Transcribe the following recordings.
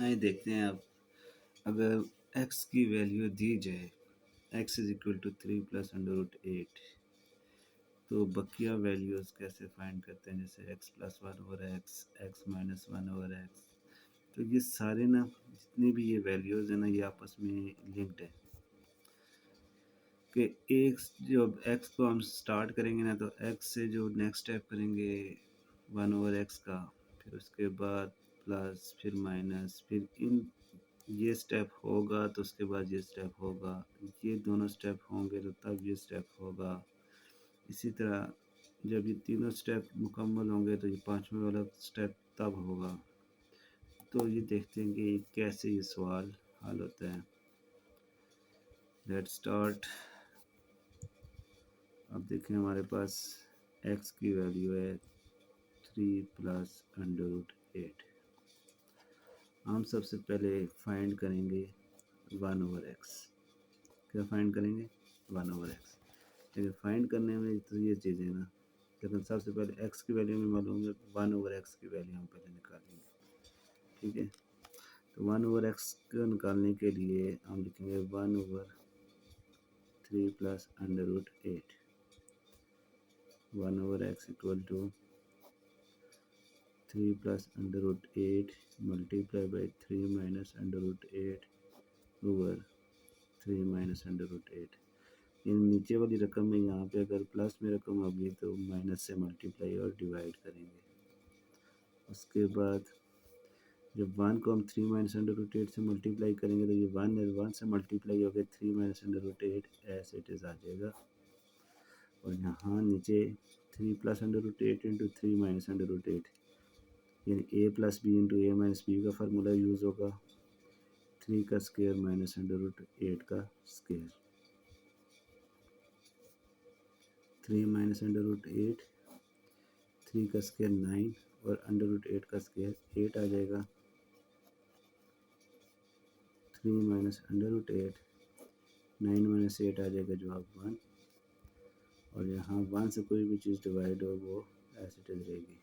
आइए देखते हैं अब, अगर x की वैल्यू दी जाए x इज इक्वल टू 3 + √8, तो बकिया वैल्यूज़ कैसे फाइंड करते हैं, जैसे x+1/x, x-1/x। तो ये सारे ना, जितनी भी ये वैल्यूज़ हैं ना, ये आपस में लिंक्ड है कि एक जब x को हम स्टार्ट करेंगे ना, तो x से जो नेक्स्ट स्टेप करेंगे 1/x का, फिर उसके बाद प्लस, फिर माइनस, फिर इन ये स्टेप होगा तो उसके बाद ये स्टेप होगा, ये दोनों स्टेप होंगे तो तब ये स्टेप होगा। इसी तरह जब ये तीनों स्टेप मुकम्मल होंगे तो ये पांचवें वाला स्टेप तब होगा। तो ये देखते हैं कि कैसे ये सवाल हल होता है। Let's start. अब देखें, हमारे पास x की वैल्यू है 3 + √8। हम सबसे पहले फाइंड करेंगे 1/x। क्या फाइंड करेंगे? 1/x। लेकिन फाइंड करने में तो ये चीज़ें ना, लेकिन सबसे पहले x की वैल्यू में मालूम है, 1/x की वैल्यू हम पहले निकालेंगे। ठीक है, तो 1/x को निकालने के लिए हम लिखेंगे 1/3 + √8। 1/x equal to 3 + √8 multiply by 3 - √8 over 3 - √8। इन नीचे वाली रकम में यहाँ पे अगर प्लस में रकम होगी तो माइनस से मल्टीप्लाई और डिवाइड करेंगे। उसके बाद जब 1 को हम 3 - √8 से मल्टीप्लाई करेंगे तो ये 1 से मल्टीप्लाई होकर 3 - √8 एज इट इज़ आ जाएगा। और यहाँ नीचे 3 + √8 इंटू 3 - √8, यानी a+b इंटू a-b का फार्मूला यूज़ होगा। 3 का स्क्वायर माइनस √8 का स्क्वायर। 3 - √8, 3 का स्क्वायर 9 और √8 का स्क्वायर 8 आ जाएगा। 3 - √8, 9 - 8 आ जाएगा जवाब 1। और यहाँ 1 से कोई भी चीज़ डिवाइड हो वो ऐसे इट इज़ रहेगी।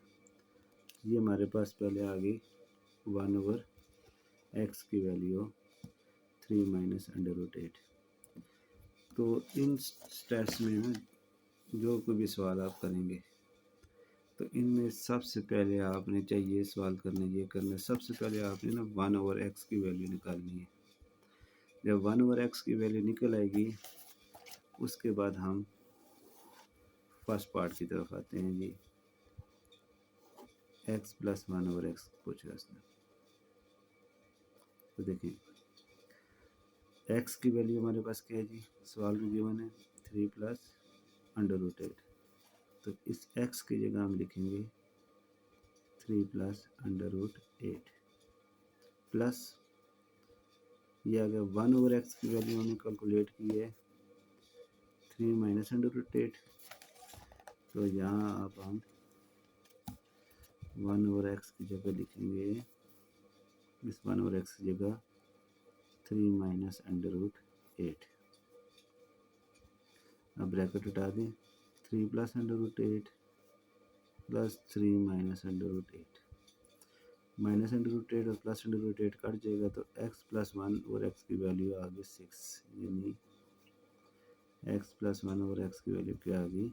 ये हमारे पास पहले आ गई 1/x की वैल्यू 3 - √8। तो इन स्टेप्स में ना, जो कोई भी सवाल आप करेंगे तो इनमें सबसे पहले आपने चाहिए सवाल करने ये करना, सबसे पहले आपने ना 1/x की वैल्यू निकालनी है। जब 1/x की वैल्यू निकल आएगी, उसके बाद हम फर्स्ट पार्ट की तरफ आते हैं जी। x + 1/x पूछ रहा है इसने। तो देखिए, x की वैल्यू हमारे पास क्या है जी, सवाल में गिवन है 3 + √8। तो इस x की जगह हम लिखेंगे 3 + √8 प्लस, ये अगर 1/x की वैल्यू हमने कैलकुलेट की है 3 - √8, तो यहाँ अब हम 1/x की जगह लिखेंगे, इस 1/x की जगह 3 - √8। अब ब्रैकेट उठा दें, 3 + √8 प्लस 3 - √8। माइनस √8 और प्लस √8 कट जाएगा तो x + 1/x की वैल्यू आ गई 6, यानी x + 1/x की वैल्यू क्या आ गई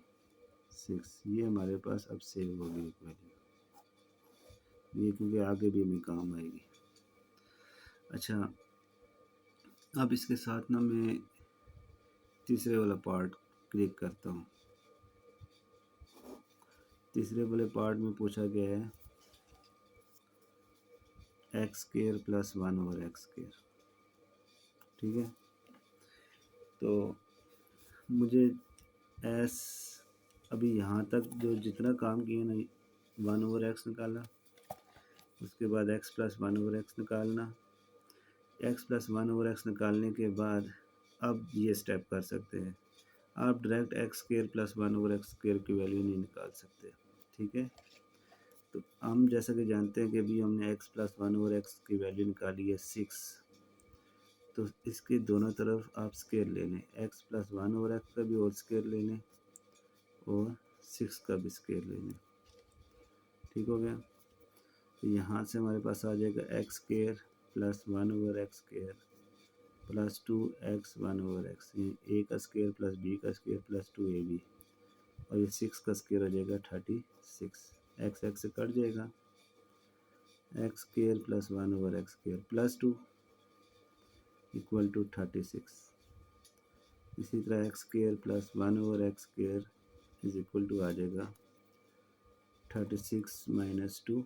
6। ये हमारे पास अब सेव हो गई एक वैल्यू, ये क्योंकि आगे भी हमें काम आएगी। अच्छा, अब इसके साथ ना मैं तीसरे वाला पार्ट क्लिक करता हूँ। तीसरे वाले पार्ट में पूछा गया है x² + 1/x²। ठीक है, तो मुझे एस अभी यहाँ तक जो जितना काम किया ना, 1/x निकाला, उसके बाद x + 1/x निकालना, x + 1/x निकालने के बाद अब ये स्टेप कर सकते हैं। आप डायरेक्ट x² + 1/x² की वैल्यू नहीं निकाल सकते। ठीक है, तो हम जैसा कि जानते हैं कि अभी हमने x + 1/x की वैल्यू निकाली है 6, तो इसके दोनों तरफ आप स्क्वायर ले लें, x + 1/x का भी और स्क्वायर ले लें और 6 का भी स्क्वायर ले लें। ठीक हो गया, तो यहाँ से हमारे पास आ जाएगा x² plus 1/x² plus 2x 1/x, ये a का स्क्वायर प्लस b का स्क्वायर प्लस 2ab, और ये 6 का स्क्वायर हो जाएगा 36, x से कट जाएगा, x² plus 1/x² plus 2 equal to 36। इसी तरह x² plus 1/x² is equal to आ जाएगा 36 माइनस 2,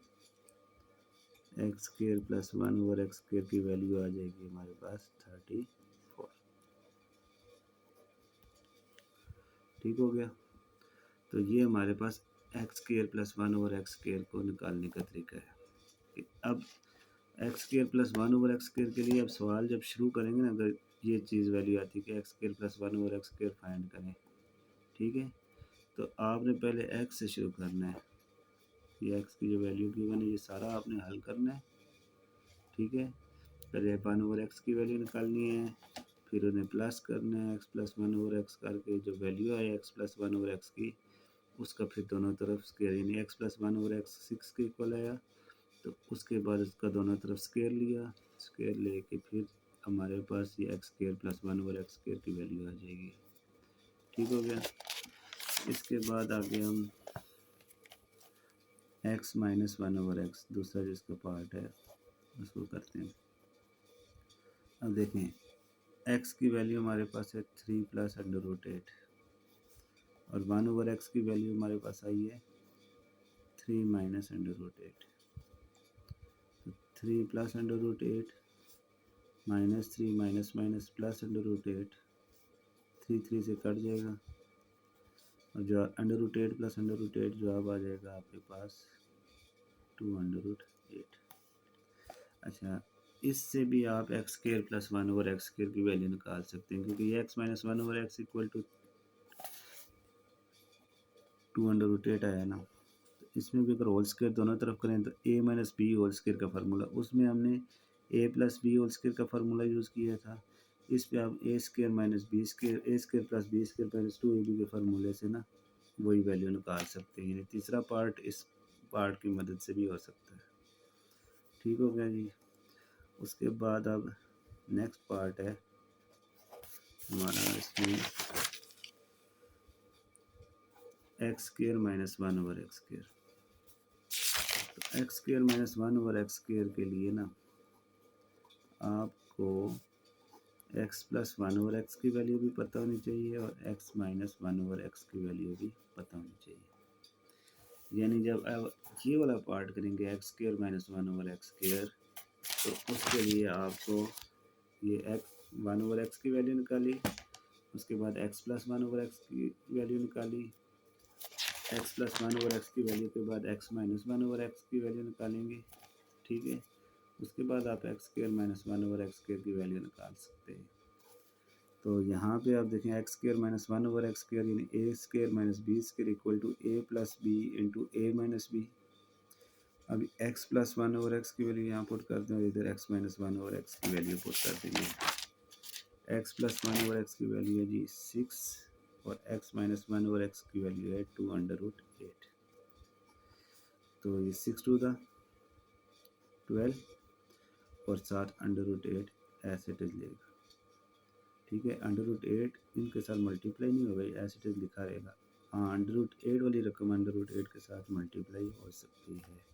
x² प्लस 1/x² की वैल्यू आ जाएगी हमारे पास 34। ठीक हो गया। तो ये हमारे पास x² प्लस 1/x² को निकालने का तरीका है। अब x² प्लस 1/x² के लिए अब सवाल जब शुरू करेंगे ना, अगर ये चीज़ वैल्यू आती है कि x² प्लस 1/x² फाइंड करें, ठीक है, तो आपने पहले x से शुरू करना है। ये x की जो वैल्यू गिवन है ये सारा आपने हल करना है, ठीक है। पहले 1/x की वैल्यू निकालनी है, फिर उन्हें प्लस करना है, x प्लस 1/x करके जो वैल्यू आए x प्लस 1/x की, उसका फिर दोनों तरफ स्क्वायर, यानी x प्लस 1/x 6 के इक्वल आया, तो उसके बाद उसका दोनों तरफ स्क्वायर लिया, स्क्वायर लेके फिर हमारे पास ये x² प्लस 1/x² की वैल्यू आ जाएगी। ठीक हो गया। इसके बाद आगे हम x माइनस 1/x दूसरा जिसका पार्ट है उसको करते हैं। अब देखें x की वैल्यू हमारे पास है 3 प्लस √8 और 1/x की वैल्यू हमारे पास आई है 3 माइनस √8। तो 3 plus √8 minus 3 minus minus plus √8, 3 से कट जाएगा और जो √8 प्लस √8 जवाब आ जाएगा आपके पास 2/8। अच्छा, इससे भी आप x² प्लस 1/x² की वैल्यू निकाल सकते हैं, क्योंकि ये x minus 1/x equal to 2/8 आया ना। तो इसमें भी अगर होल स्क्वायर दोनों तरफ करें तो a minus b whole square का फार्मूला, उसमें हमने a plus b whole square का फार्मूला यूज़ किया था। इस पे आप a² minus b² a² plus b² minus 2ab के फार्मूले से ना वही वैल्यू निकाल सकते हैं। तीसरा पार्ट इस पार्ट की मदद से भी हो सकता है। ठीक हो गया जी। उसके बाद अब नेक्स्ट पार्ट है हमारा, इसमें x² माइनस 1/x²। तो x² माइनस 1/x² के लिए ना आपको x प्लस 1/x की वैल्यू भी पता होनी चाहिए और x माइनस 1/x की वैल्यू भी पता होनी चाहिए। यानी जब अब ये वाला पार्ट करेंगे x² माइनस 1/x², तो उसके लिए आपको ये x 1/x की वैल्यू निकाली, उसके बाद x प्लस 1/x की वैल्यू निकाली, x प्लस 1/x की वैल्यू के बाद x माइनस 1/x की वैल्यू निकालेंगे, ठीक है। उसके बाद आप x² माइनस 1/x² की वैल्यू निकाल सकते हैं। तो यहाँ पे आप देखें x² माइनस 1/x² यानी a² minus b² equal to a plus b into a minus b. अब x प्लस 1/x की वैल्यू यहाँ पुट करते हैं, इधर x माइनस 1/x की वैल्यू पुट कर देंगे। x प्लस 1/x की वैल्यू है जी 6 और x माइनस 1/x की वैल्यू है 2/8। तो ये 6 टू द 12 और साथ √8 ऐसे इट इज लेगा, ठीक है। √8 इनके साथ मल्टीप्लाई नहीं होगा, ऐसे इट इज लिखा रहेगा। हाँ, √8 वाली रकम √8 के साथ मल्टीप्लाई हो सकती है।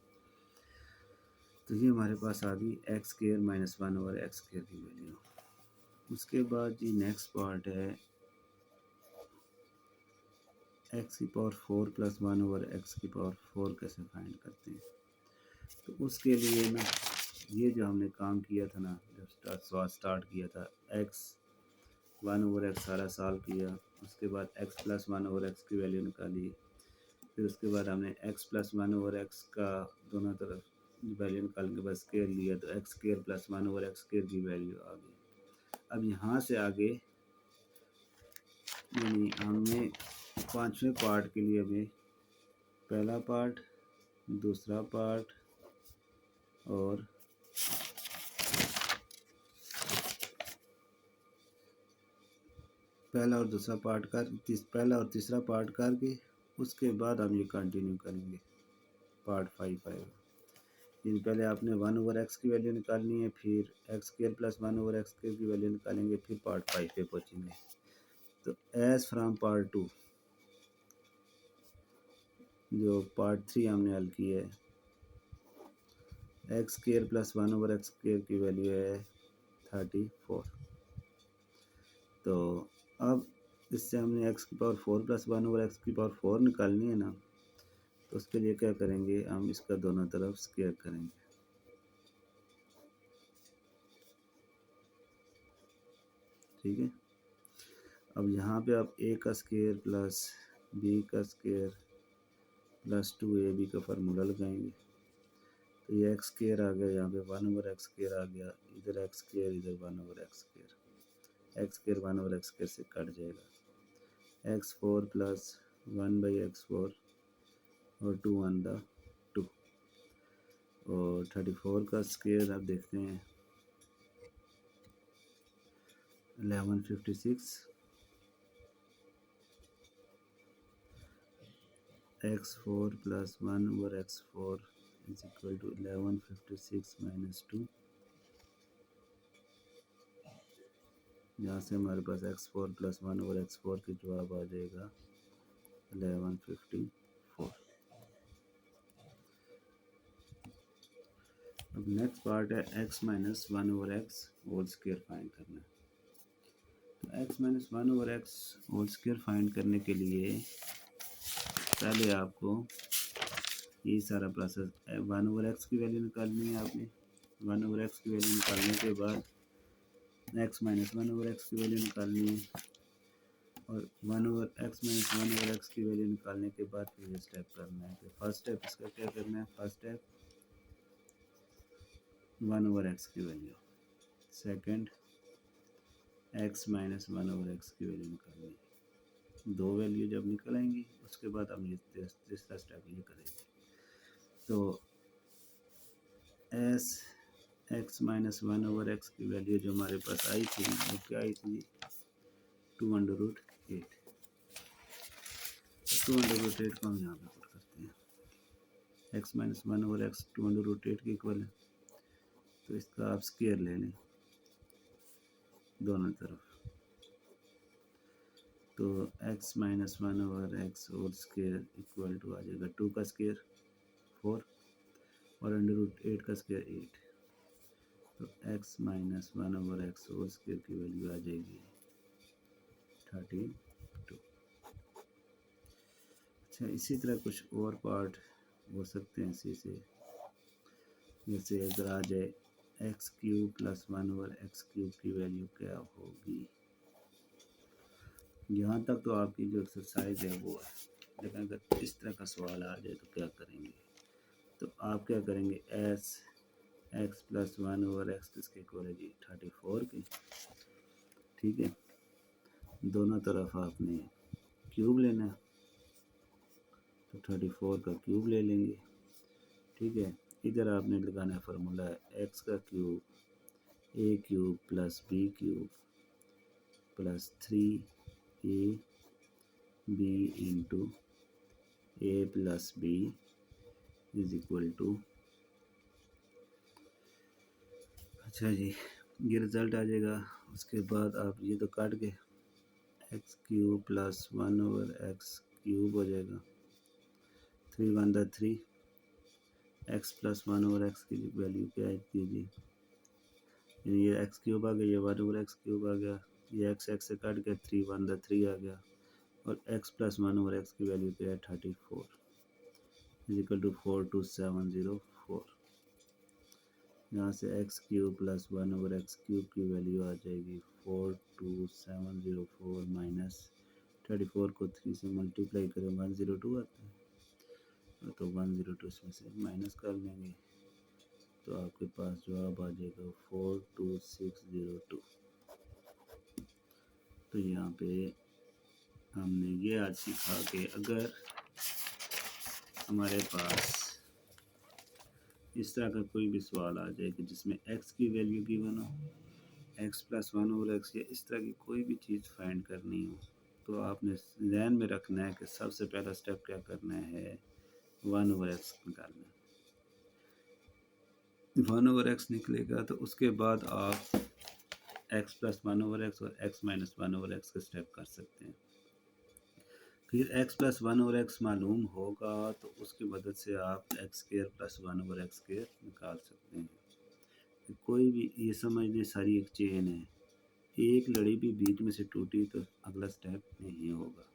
तो ये हमारे पास आ गई x² माइनस 1/x² की वैल्यू। उसके बाद जी नेक्स्ट पार्ट है x की पावर 4 प्लस 1/x की पावर 4 कैसे फाइंड करते हैं। तो उसके लिए ना ये जो हमने काम किया था ना, जब स्टार्ट किया था, x 1/x सारा सॉल्व किया, उसके बाद x प्लस 1/x की वैल्यू निकाली, फिर उसके बाद हमने x प्लस 1/x का दोनों तरफ वैल्यू निकाल के बस स्क्वायर लिया, तो x² प्लस 1/x² की वैल्यू आ गई। अब यहाँ से आगे यानी हमने पांचवें पार्ट के लिए हमें पहला पार्ट, दूसरा पार्ट और पहला और दूसरा पार्ट पहला और तीसरा पार्ट करके उसके बाद हम ये कंटिन्यू करेंगे, पार्ट 5 आएगा। यानी पहले आपने 1/x की वैल्यू निकालनी है, फिर x square plus 1/x square की वैल्यू निकालेंगे, फिर पार्ट 5 पे पहुँचेंगे। तो एज फ्राम पार्ट 2 जो पार्ट 3 हमने हल की है, x square plus 1/x square की वैल्यू है 34। तो अब इससे हमने x की पावर 4 प्लस 1/x की पावर 4 निकालनी है ना, तो उसके लिए क्या करेंगे, हम इसका दोनों तरफ स्क्वायर करेंगे। ठीक है, अब यहाँ पे आप a का स्क्वायर प्लस b का स्क्वायर प्लस 2ab का फार्मूला लगाएंगे। तो ये एक्स स्क्वायर आ गया, यहाँ पे 1/x स्क्वायर आ गया, इधर एक्स स्क्वायर, इधर 1/x square, x square 1/x square से कट जाएगा, x4 प्लस 1/x4 और 2 1 द 2, और 34 का स्क्वायर आप देखते हैं 1156, x4 plus 1/x4 is equal to 1156 minus 2। यहाँ से हमारे पास x4 प्लस 1/x4 की जवाब आ जाएगा 1154। अब नेक्स्ट पार्ट है x minus 1/x whole square find करना है। तो x minus 1/x whole square find करने के लिए पहले आपको ये सारा प्रोसेस 1/x की वैल्यू निकालनी है। आपने 1/x की वैल्यू निकालने के बाद x माइनस 1/x की वैल्यू निकालनी है, और 1/x माइनस 1/x की वैल्यू निकालने के बाद फिर ये स्टेप करना है। तो फर्स्ट स्टेप इसका क्या करना है, फर्स्ट स्टेप 1/x की value, second x minus 1/x की वैल्यू निकालनी है। दो वैल्यू जब निकल आएंगी उसके बाद हम ये तीसरा स्टेप ये करेंगे। तो एस एक्स माइनस 1/x की वैल्यू जो हमारे पास आई थी वो क्या आई थी, 2√8। 2√8 को हम यहाँ पे पुट करते हैं, x माइनस 1/x 2√8 के इक्वल है। तो इसका आप स्क्वायर ले लें दोनों तरफ। तो x minus 1/x whole square equal to आ जाएगा 2 का स्क्वायर 4 और √8 का स्क्वायर 8। तो x minus 1/x whole square की वैल्यू आ जाएगी 32। अच्छा, इसी तरह कुछ और पार्ट हो सकते हैं इसी से, जैसे अगर आ जाए x cube plus 1/x cube की वैल्यू क्या होगी। यहाँ तक तो आपकी जो एक्सरसाइज है वो है, लेकिन अगर इस तरह का सवाल आ जाए तो क्या करेंगे। तो आप क्या करेंगे, एस एक्स प्लस 1/x किसके इक्वल है जी 34 के। ठीक है, दोनों तरफ आपने क्यूब लेना है, तो 34 का क्यूब ले लेंगे। ठीक है, इधर आपने लगाना है फार्मूला एक्स का cube a cube plus b cube plus 3ab into a plus b is equal to, अच्छा जी ये रिज़ल्ट आ जाएगा। उसके बाद आप ये तो काट के x cube plus 1/x cube हो जाएगा, 3 1 द 3, एक्स प्लस 1/x की वैल्यू क्या है कीजिए, ये एक्स क्यूब आ गया, ये 1/x क्यूब आ गया, ये एक्स एक्स से काट के 3 1 द 3 आ गया, और x प्लस 1/x की वैल्यू क्या है 34 इज इक्वल टू 42704। यहाँ से x cube plus 1/x cube की वैल्यू आ जाएगी 42704 माइनस 34 को 3 से मल्टीप्लाई करें 102 आता है, तो 102 इसमें से माइनस कर लेंगे, तो आपके पास जवाब आ जाएगा 42602। तो यहाँ पे हमने ये आज सीखा कि अगर हमारे पास इस तरह का कोई भी सवाल आ जाए कि जिसमें x की वैल्यू गिवन हो, x प्लस 1/x या इस तरह की कोई भी चीज़ फाइंड करनी हो, तो आपने ध्यान में रखना है कि सबसे पहला स्टेप क्या करना है, 1/x निकालना है। वन ओवर एक्स निकलेगा तो उसके बाद आप X plus one over X और X minus one over X के स्टेप कर सकते हैं। फिर X plus one over X मालूम होगा तो उसकी मदद से आप X square plus one over X square निकाल सकते हैं। कोई भी ये समझ लें सारी एक चेन है, एक लड़ी भी बीच में से टूटी तो अगला स्टेप नहीं होगा।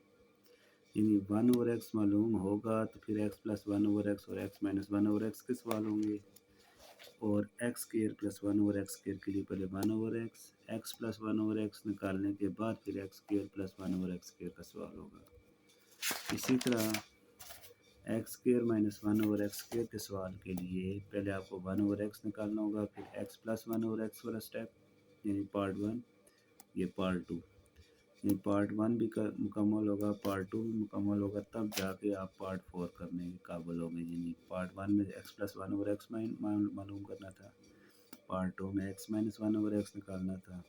यानी वन ओवर एक्स मालूम होगा तो फिर X plus one over X और X minus one over X के सवाल होंगे, और X square plus one over X square के लिए पहले one over X plus one over X निकालने के बाद फिर X square plus one over X square का सवाल होगा। इसी तरह X square minus one over X square के सवाल के लिए पहले आपको वन ओवर एक्स निकालना होगा, फिर X plus one over x वाला स्टेप, यानी पार्ट वन, ये पार्ट टू। ये पार्ट वन भी मुकम्मल होगा, पार्ट टू भी मुकम्मल होगा, तब जाके आप पार्ट फोर करने के काबिल होंगे। यानी पार्ट वन में x plus one over X मालूम करना था, पार्ट टू में x minus one over x निकालना था,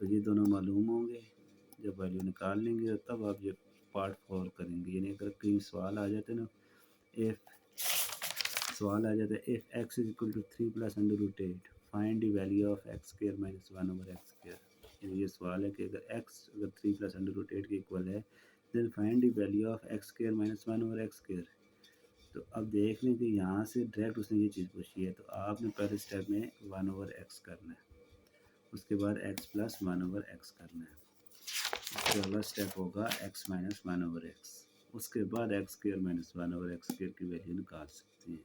तो ये दोनों मालूम होंगे। जब वैल्यू निकाल लेंगे तब आप ये पार्ट फोर करेंगे। यानी अगर कहीं सवाल आ जाते ना, इफ़ सवाल आ जाता है if x is equal to three plus under root eight find the value of x square minus one over x square. यानी ये सवाल है कि अगर एक्स अगर three plus under root eight के इक्वल है then find the value of x square minus one over x square. तो अब देख लें कि यहाँ से डायरेक्ट उसने ये चीज़ पूछी है, तो आपने पहले स्टेप में वन ओवर एक्स करना है, उसके बाद x plus one over x करना है, उसके अगला स्टेप होगा x minus one over X, उसके बाद x square minus one over x square की वैल्यू निकाल सकते हैं।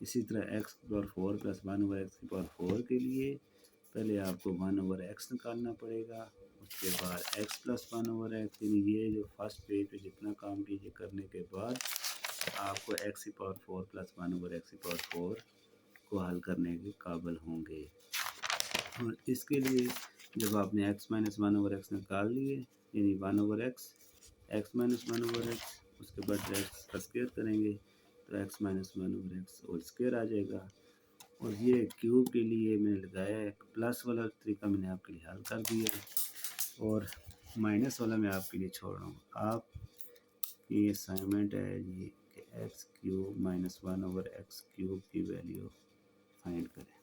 इसी तरह एक्स की power four plus one over x की पावर फोर के लिए पहले आपको वन ओवर एक्स निकालना पड़ेगा, उसके बाद x plus one over x. यानी ये जो फर्स्ट पेज पे जितना काम कीजिए करने के बाद आपको एक्स की power four plus one over x की पावर फोर को हल करने के काबिल होंगे। और इसके लिए जब आपने X minus one over X निकाल लिए, यानी one over X, X minus one over X, उसके बाद एक्स का स्क्वायर करेंगे तो X minus one over X whole square आ जाएगा। और ये क्यूब के लिए मैंने लगाया है प्लस वाला तरीका, मैंने आपके लिए हल कर दिया और माइनस वाला मैं आपके लिए छोड़ रहा हूँ। आप ये असाइनमेंट है ये कि x cube minus one over x cube की वैल्यू फाइंड करें।